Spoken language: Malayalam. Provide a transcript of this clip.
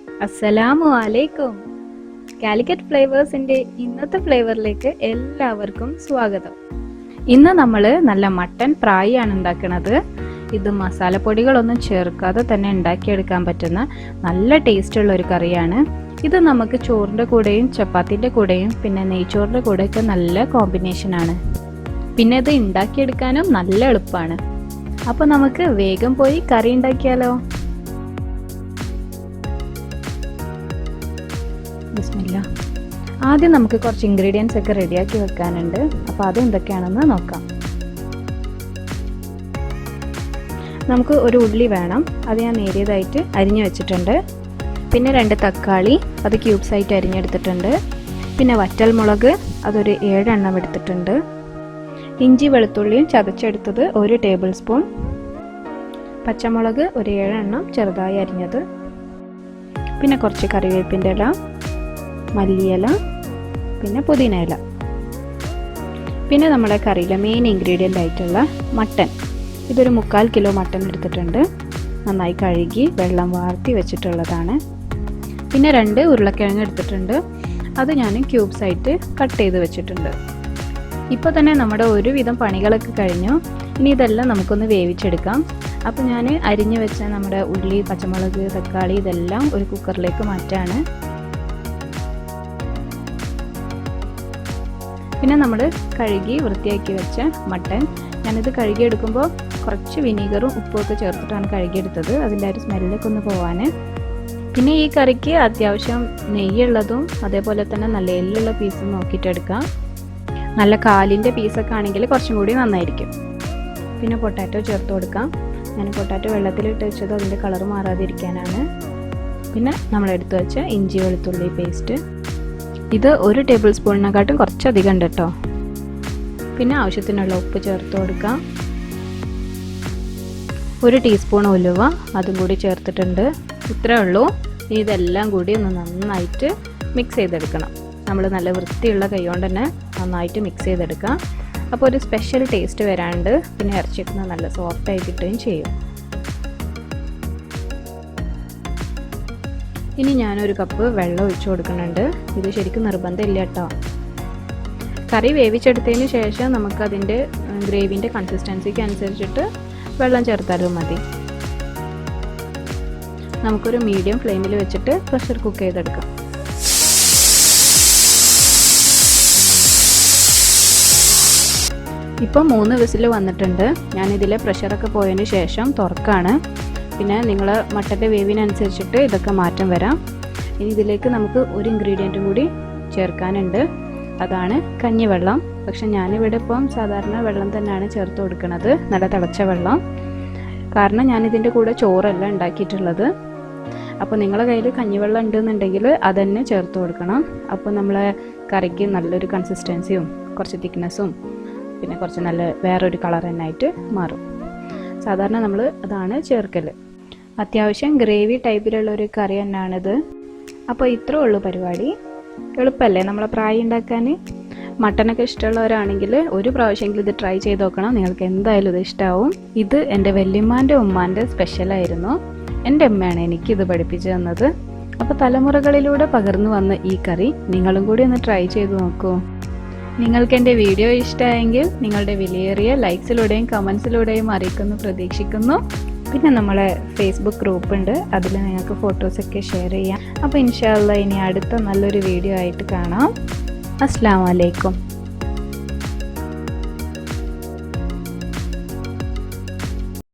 അസ്സലാമു അലൈക്കും. കാലിക്കറ്റ് ഫ്ലേവേഴ്സിൻ്റെ ഇന്നത്തെ ഫ്ലേവറിലേക്ക് എല്ലാവർക്കും സ്വാഗതം. ഇന്ന് നമ്മൾ നല്ല മട്ടൻ പ്രായി ആണ് ഉണ്ടാക്കുന്നത്. ഇത് മസാലപ്പൊടികളൊന്നും ചേർക്കാതെ തന്നെ ഉണ്ടാക്കിയെടുക്കാൻ പറ്റുന്ന നല്ല ടേസ്റ്റുള്ള ഒരു കറിയാണ്. ഇത് നമുക്ക് ചോറിൻ്റെ കൂടെയും ചപ്പാത്തിൻ്റെ കൂടെയും പിന്നെ നെയ്ച്ചോറിൻ്റെ കൂടെയൊക്കെ നല്ല കോമ്പിനേഷനാണ്. പിന്നെ ഇത് ഉണ്ടാക്കിയെടുക്കാനും നല്ല എളുപ്പമാണ്. അപ്പോൾ നമുക്ക് വേഗം പോയി കറി ഉണ്ടാക്കിയാലോ. ബിസ്മില്ലാ. ആദ്യം നമുക്ക് കുറച്ച് ഇൻഗ്രീഡിയൻസ് ഒക്കെ റെഡിയാക്കി വെക്കാനുണ്ട്. അപ്പോൾ അത് എന്തൊക്കെയാണെന്ന് നോക്കാം. നമുക്ക് ഒരു ഉള്ളി വേണം. അത് ഞാൻ നേരിയതായിട്ട് അരിഞ്ഞു വെച്ചിട്ടുണ്ട്. പിന്നെ 2 തക്കാളി, അത് ക്യൂബ്സ് ആയിട്ട് അരിഞ്ഞെടുത്തിട്ടുണ്ട്. പിന്നെ വറ്റൽമുളക്, അതൊരു 7 എണ്ണം എടുത്തിട്ടുണ്ട്. ഇഞ്ചി വെളുത്തുള്ളിയും ചതച്ചെടുത്തത് 1 ടേബിൾ സ്പൂൺ. പച്ചമുളക് ഒരു 7 എണ്ണം ചെറുതായി അരിഞ്ഞത്. പിന്നെ കുറച്ച് കറിവേപ്പിൻ്റെ ഇല, മല്ലിയില, പിന്നെ പുതിന ഇല. പിന്നെ നമ്മുടെ കറിയിലെ മെയിൻ ഇൻഗ്രീഡിയൻ്റ് ആയിട്ടുള്ള മട്ടൻ, ഇതൊരു 3/4 കിലോ മട്ടൻ എടുത്തിട്ടുണ്ട്. നന്നായി കഴുകി വെള്ളം വാർത്തി വെച്ചിട്ടുള്ളതാണ്. പിന്നെ 2 ഉരുളക്കിഴങ്ങ് എടുത്തിട്ടുണ്ട്. അത് ഞാൻ ക്യൂബ്സ് ആയിട്ട് കട്ട് ചെയ്ത് വെച്ചിട്ടുണ്ട്. ഇപ്പോൾ തന്നെ നമ്മുടെ ഒരുവിധം പണികളൊക്കെ കഴിഞ്ഞു. ഇനി ഇതെല്ലാം നമുക്കൊന്ന് വേവിച്ചെടുക്കാം. അപ്പോൾ ഞാൻ അരിഞ്ഞു വെച്ച നമ്മുടെ ഉള്ളി, പച്ചമുളക്, തക്കാളി ഇതെല്ലാം ഒരു കുക്കറിലേക്ക് മാറ്റാണ്. പിന്നെ നമ്മൾ കഴുകി വൃത്തിയാക്കി വെച്ച മട്ടൻ, ഞാനിത് കഴുകിയെടുക്കുമ്പോൾ കുറച്ച് വിനീഗറും ഉപ്പുമൊക്കെ ചേർത്തിട്ടാണ് കഴുകിയെടുത്തത്, അതിൻ്റെ ഒരു സ്മെല്ലൊക്കെ ഒന്ന് പോവാൻ. പിന്നെ ഈ കറിക്ക് അത്യാവശ്യം നെയ്യുള്ളതും അതേപോലെ തന്നെ നല്ല എല്ലുള്ള പീസും നോക്കിയിട്ടെടുക്കാം. നല്ല കാലിൻ്റെ പീസൊക്കെ ആണെങ്കിൽ കുറച്ചും കൂടി നന്നായിരിക്കും. പിന്നെ പൊട്ടാറ്റോ ചേർത്ത് കൊടുക്കാം. ഞാൻ പൊട്ടാറ്റോ വെള്ളത്തിലിട്ട് വെച്ചത് അതിൻ്റെ കളർ മാറാതിരിക്കാനാണ്. പിന്നെ നമ്മൾ എടുത്തു വെച്ച ഇഞ്ചി വെളുത്തുള്ളി പേസ്റ്റ്, ഇത് 1 ടേബിൾ സ്പൂണിനെക്കാട്ടും കുറച്ചധികം ഉണ്ട് കേട്ടോ. പിന്നെ ആവശ്യത്തിനുള്ള ഉപ്പ് ചേർത്ത് കൊടുക്കാം. 1 ടീസ്പൂൺ ഉലുവ, അതും കൂടി ചേർത്തിട്ടുണ്ട്. ഇത്രേ ഉള്ളൂ. ഇനി ഇതെല്ലാം കൂടി ഒന്ന് നന്നായിട്ട് മിക്സ് ചെയ്തെടുക്കണം. നമ്മൾ നല്ല വൃത്തിയുള്ള കൈ കൊണ്ട് തന്നെ നന്നായിട്ട് മിക്സ് ചെയ്തെടുക്കാം. അപ്പോൾ ഒരു സ്പെഷ്യൽ ടേസ്റ്റ് വരാണ്ട്, പിന്നെ ഇറച്ചിയൊക്കെ നല്ല സോഫ്റ്റായി കിട്ടുകയും ചെയ്യും. ഇനി ഞാനൊരു കപ്പ് വെള്ളം ഒഴിച്ചു കൊടുക്കുന്നുണ്ട്. ഇത് ശരിക്കും നിർബന്ധമില്ല കേട്ടോ. കറി വേവിച്ചെടുത്തതിന് ശേഷം നമുക്കതിൻ്റെ ഗ്രേവിൻ്റെ കൺസിസ്റ്റൻസിക്ക് അനുസരിച്ചിട്ട് വെള്ളം ചേർത്താലും മതി. നമുക്കൊരു മീഡിയം ഫ്ലെയിമിൽ വെച്ചിട്ട് പ്രഷർ കുക്ക് ചെയ്തെടുക്കാം. ഇപ്പോൾ 3 വിസിൽ വന്നിട്ടുണ്ട്. ഞാനിതിലെ പ്രഷറൊക്കെ പോയതിന് ശേഷം തുറക്കാണ്. പിന്നെ നിങ്ങൾ മട്ടൻ്റെ വേവിനനുസരിച്ചിട്ട് ഇതൊക്കെ മാറ്റം വരാം. ഇനി ഇതിലേക്ക് നമുക്ക് ഒരു ഇൻഗ്രീഡിയൻറ്റും കൂടി ചേർക്കാനുണ്ട്. അതാണ് കഞ്ഞിവെള്ളം. പക്ഷെ ഞാനിവിടെ ഇപ്പം സാധാരണ വെള്ളം തന്നെയാണ് ചേർത്ത് കൊടുക്കുന്നത്, നല്ല തിളച്ച വെള്ളം. കാരണം ഞാനിതിൻ്റെ കൂടെ ചോറല്ല ഉണ്ടാക്കിയിട്ടുള്ളത്. അപ്പോൾ നിങ്ങളുടെ കയ്യിൽ കഞ്ഞിവെള്ളം ഉണ്ടെന്നുണ്ടെങ്കിൽ അതന്നെ ചേർത്ത് കൊടുക്കണം. അപ്പോൾ നമ്മളെ കറിക്ക് നല്ലൊരു കൺസിസ്റ്റൻസിയും കുറച്ച് തിക്നെസ്സും പിന്നെ കുറച്ച് നല്ല വേറൊരു കളർ തന്നെ ആയിട്ട് മാറും. സാധാരണ നമ്മൾ അതാണ് ചേർക്കൽ. അത്യാവശ്യം ഗ്രേവി ടൈപ്പിലുള്ള ഒരു കറി തന്നെയാണിത്. അപ്പോൾ ഇത്രേ ഉള്ളൂ പരിപാടി. എളുപ്പമല്ലേ നമ്മളെ പ്രായി ഉണ്ടാക്കാൻ. മട്ടനൊക്കെ ഇഷ്ടമുള്ളവരാണെങ്കിൽ ഒരു പ്രാവശ്യമെങ്കിലും ഇത് ട്രൈ ചെയ്ത് നോക്കണം. നിങ്ങൾക്ക് എന്തായാലും ഇത് ഇഷ്ടമാവും. ഇത് എൻ്റെ വല്യമ്മാൻ്റെ ഉമ്മാൻ്റെ സ്പെഷ്യലായിരുന്നു. എൻ്റെ അമ്മയാണ് എനിക്കിത് പഠിപ്പിച്ചു തന്നത്. അപ്പോൾ തലമുറകളിലൂടെ പകർന്നു വന്ന ഈ കറി നിങ്ങളും കൂടി ഒന്ന് ട്രൈ ചെയ്ത് നോക്കൂ. നിങ്ങൾക്ക് എൻ്റെ വീഡിയോ ഇഷ്ടമായെങ്കിൽ നിങ്ങളുടെ വിലയേറിയ ലൈക്സിലൂടെയും കമൻസിലൂടെയും അറിയിക്കുന്നു പ്രതീക്ഷിക്കുന്നു. പിന്നെ നമ്മളെ ഫേസ്ബുക്ക് ഗ്രൂപ്പ് ഉണ്ട്, അതിൽ നിങ്ങൾക്ക് ഫോട്ടോസൊക്കെ ഷെയർ ചെയ്യാം. അപ്പോൾ ഇൻഷാ അല്ലാഹ് ഇനി അടുത്ത നല്ലൊരു വീഡിയോ ആയിട്ട് കാണാം. അസ്സലാമു അലൈക്കും.